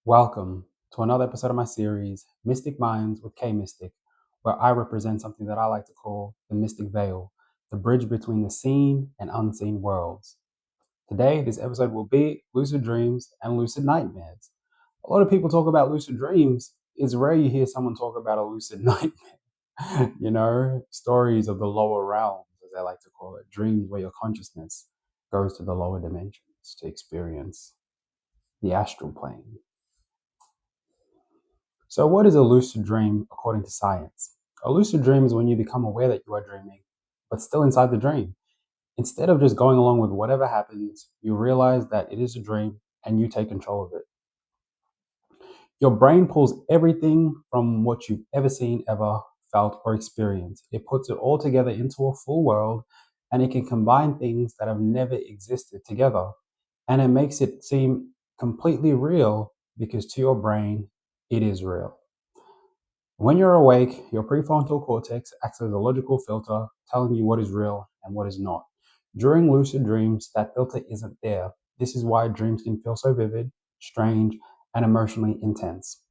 Welcome to another episode of my series, Mystic Minds with K Mystic, where I represent something that I like to call the mystic veil, the bridge between the seen and unseen worlds. Today, this episode will be lucid dreams and lucid nightmares. A lot of people talk about lucid dreams. It's rare you hear someone talk about a lucid nightmare. Stories of the lower realms, as they like to call it, dreams where your consciousness goes to the lower dimensions to experience the astral plane. So, what is a lucid dream according to science? A lucid dream is when you become aware that you are dreaming, but still inside the dream. Instead of just going along with whatever happens, you realize that it is a dream and you take control of it. Your brain pulls everything from what you've ever seen, ever felt, or experienced. It puts it all together into a full world, and it can combine things that have never existed together. And it makes it seem completely real because to your brain, it is real. When you're awake, your prefrontal cortex acts as a logical filter, telling you what is real and what is not. During lucid dreams, that filter isn't there. This is why dreams can feel so vivid, strange, and emotionally intense.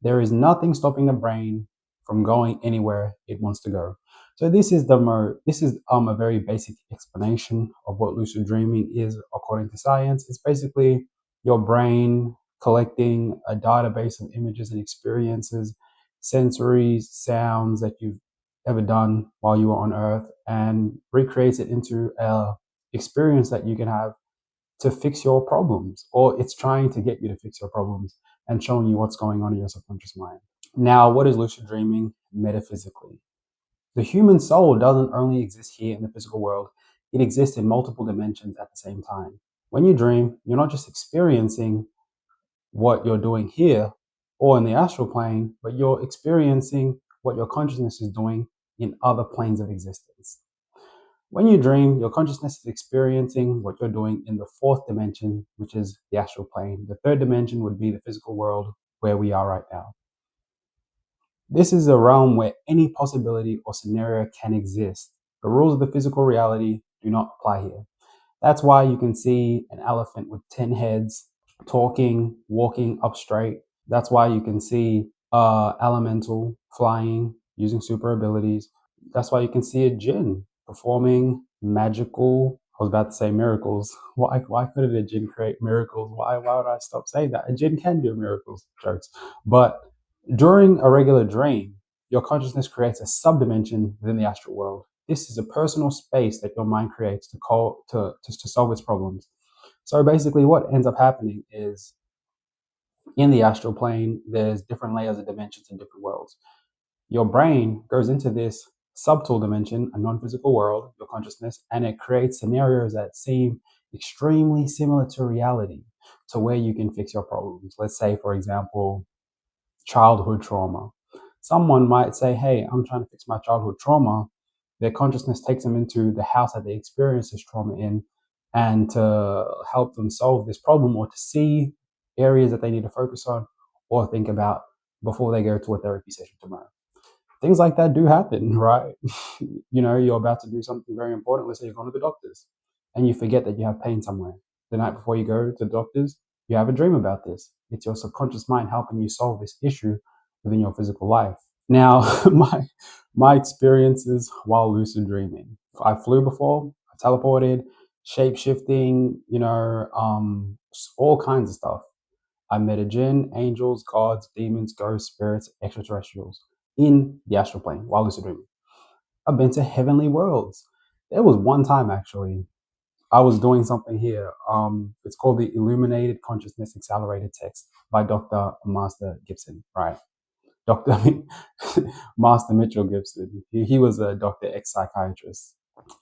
There is nothing stopping the brain from going anywhere it wants to go. So this is a very basic explanation of what lucid dreaming is according to science. It's basically your brain collecting a database of images and experiences, sensories, sounds that you've ever done while you were on Earth, and recreates it into a experience that you can have to fix your problems, or it's trying to get you to fix your problems and showing you what's going on in your subconscious mind. Now, what is lucid dreaming metaphysically? The human soul doesn't only exist here in the physical world, it exists in multiple dimensions at the same time. When you dream, you're not just experiencing what you're doing here or in the astral plane, but you're experiencing what your consciousness is doing in other planes of existence. When you dream, your consciousness is experiencing what you're doing in the fourth dimension, which is the astral plane. The third dimension would be the physical world where we are right now. This is a realm where any possibility or scenario can exist. The rules of the physical reality do not apply here. That's why you can see an elephant with 10 heads talking, walking up straight. That's why you can see elemental flying, using super abilities. That's why you can see a jinn performing magical, I was about to say miracles. Why couldn't a jinn create miracles? Why would I stop saying that? A jinn can do miracles, jokes. But during a regular dream, your consciousness creates a subdimension within the astral world. This is a personal space that your mind creates to solve its problems. So basically, what ends up happening is in the astral plane, there's different layers of dimensions in different worlds. Your brain goes into this subtle dimension, a non physical world, your consciousness, and it creates scenarios that seem extremely similar to reality to where you can fix your problems. Let's say, for example, childhood trauma. Someone might say, hey, I'm trying to fix my childhood trauma. Their consciousness takes them into the house that they experienced this trauma in, and to help them solve this problem or to see areas that they need to focus on or think about before they go to a therapy session tomorrow. Things like that do happen, right? You're about to do something very important. Let's say you're going to the doctors and you forget that you have pain somewhere. The night before you go to the doctors, you have a dream about this. It's your subconscious mind helping you solve this issue within your physical life. Now, my experiences while lucid dreaming. I flew before, I teleported, shape shifting, all kinds of stuff. I met a jinn, angels, gods, demons, ghosts, spirits, extraterrestrials in the astral plane while lucid dreaming. I've been to heavenly worlds. There was one time actually I was doing something here. It's called the Illuminated Consciousness Accelerated Text by Dr. Master Gibson, right? Dr. Master Mitchell Gibson. He was a Dr. X psychiatrist.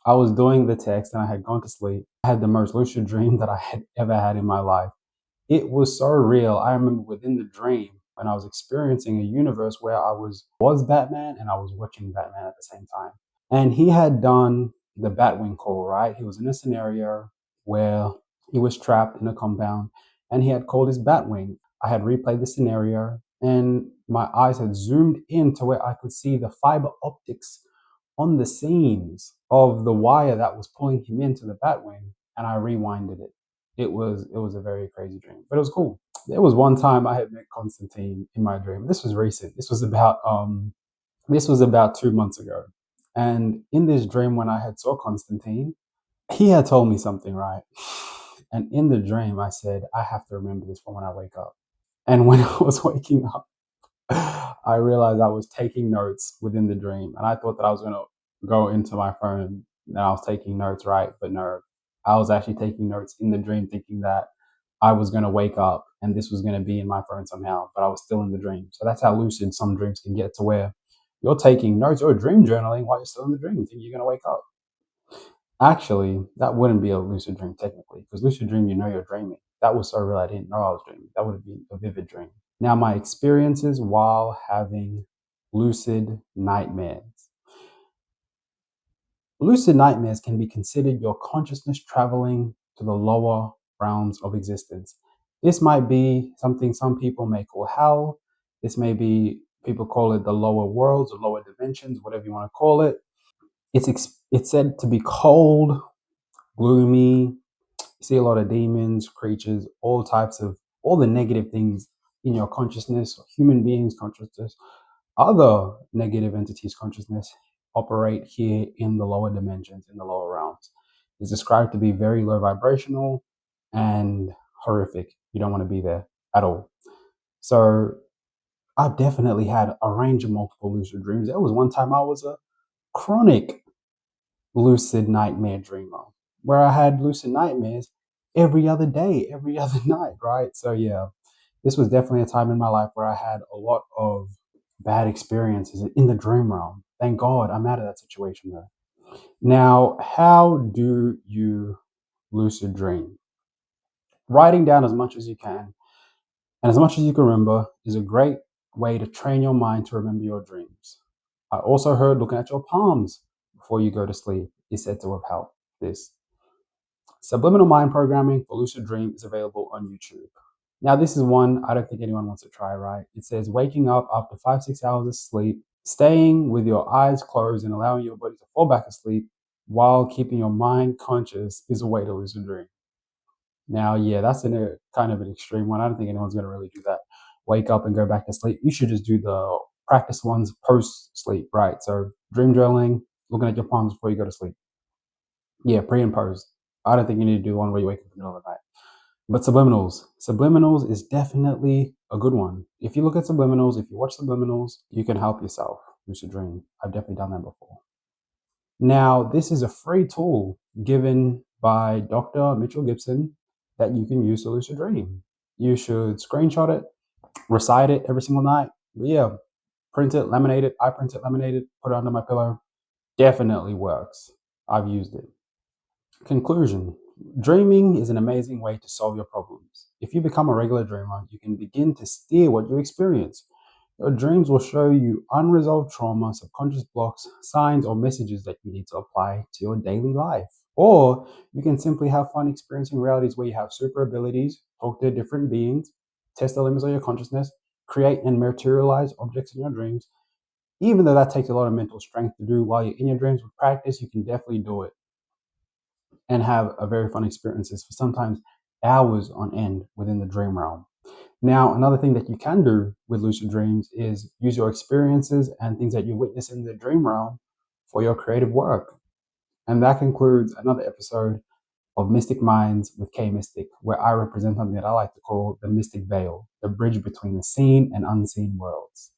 I was doing the text and I had gone to sleep. I had the most lucid dream that I had ever had in my life. It was so real. I remember within the dream when I was experiencing a universe where I was Batman and I was watching Batman at the same time. And he had done the Batwing call, right? He was in a scenario where he was trapped in a compound and he had called his Batwing. I had replayed the scenario and my eyes had zoomed in to where I could see the fiber optics on the seams of the wire that was pulling him into the Batwing, and I rewinded it. It was a very crazy dream, but it was cool. There was one time I had met Constantine in my dream. This was recent. This was about 2 months ago. And in this dream, when I had saw Constantine, he had told me something, right? And in the dream, I said, I have to remember this for when I wake up. And when I was waking up, I realized I was taking notes within the dream. And I thought that I was going to go into my phone and I was taking notes, right? But no, I was actually taking notes in the dream, thinking that I was going to wake up and this was going to be in my phone somehow, but I was still in the dream. So that's how lucid some dreams can get, to where you're taking notes or dream journaling while you're still in the dream, thinking you're going to wake up. Actually, that wouldn't be a lucid dream technically, because lucid dream, you know you're dreaming. That was so real, I didn't know I was dreaming. That would have been a vivid dream. Now, my experiences while having lucid nightmares. Lucid nightmares can be considered your consciousness traveling to the lower realms of existence. This might be something some people may call hell. This may be, people call it the lower worlds or lower dimensions, whatever you want to call it. It's said to be cold, gloomy. You see a lot of demons, creatures, all the negative things in your consciousness, human beings' consciousness, other negative entities' consciousness operate here in the lower dimensions, in the lower realms. It's described to be very low vibrational and horrific. You don't want to be there at all. So I've definitely had a range of multiple lucid dreams. There was one time I was a chronic lucid nightmare dreamer, where I had lucid nightmares every other day, every other night, right? So yeah, this was definitely a time in my life where I had a lot of bad experiences in the dream realm. Thank God I'm out of that situation though. Now, how do you lucid dream? Writing down as much as you can and as much as you can remember is a great way to train your mind to remember your dreams. I also heard looking at your palms before you go to sleep is said to have helped this. Subliminal mind programming for lucid dream is available on YouTube. Now, this is one I don't think anyone wants to try, right? It says waking up after 5-6 hours of sleep, staying with your eyes closed and allowing your body to fall back asleep while keeping your mind conscious is a way to lucid dream. Now, yeah, that's a kind of an extreme one. I don't think anyone's going to really do that. Wake up and go back to sleep. You should just do the practice ones post sleep, right? So, dream journaling, looking at your palms before you go to sleep. Yeah, pre and post. I don't think you need to do one where you wake up in the middle of the night. But subliminals is definitely a good one. If you look at subliminals, if you watch subliminals, you can help yourself lucid dream. I've definitely done that before. Now, this is a free tool given by Dr. Mitchell Gibson that you can use to lucid dream. You should screenshot it, recite it every single night. But yeah, print it, laminate it. I print it, laminate it, put it under my pillow. Definitely works. I've used it. Conclusion. Dreaming is an amazing way to solve your problems. If you become a regular dreamer, you can begin to steer what you experience. Your dreams will show you unresolved trauma, subconscious blocks, signs, or messages that you need to apply to your daily life. Or you can simply have fun experiencing realities where you have super abilities, talk to different beings, test the limits of your consciousness, create and materialize objects in your dreams. Even though that takes a lot of mental strength to do while you're in your dreams, with practice, you can definitely do it and have a very fun experiences for sometimes hours on end within the dream realm. Now, another thing that you can do with lucid dreams is use your experiences and things that you witness in the dream realm for your creative work. And that concludes another episode of Mystic Minds with K Mystic, where I represent something that I like to call the mystic veil, the bridge between the seen and unseen worlds.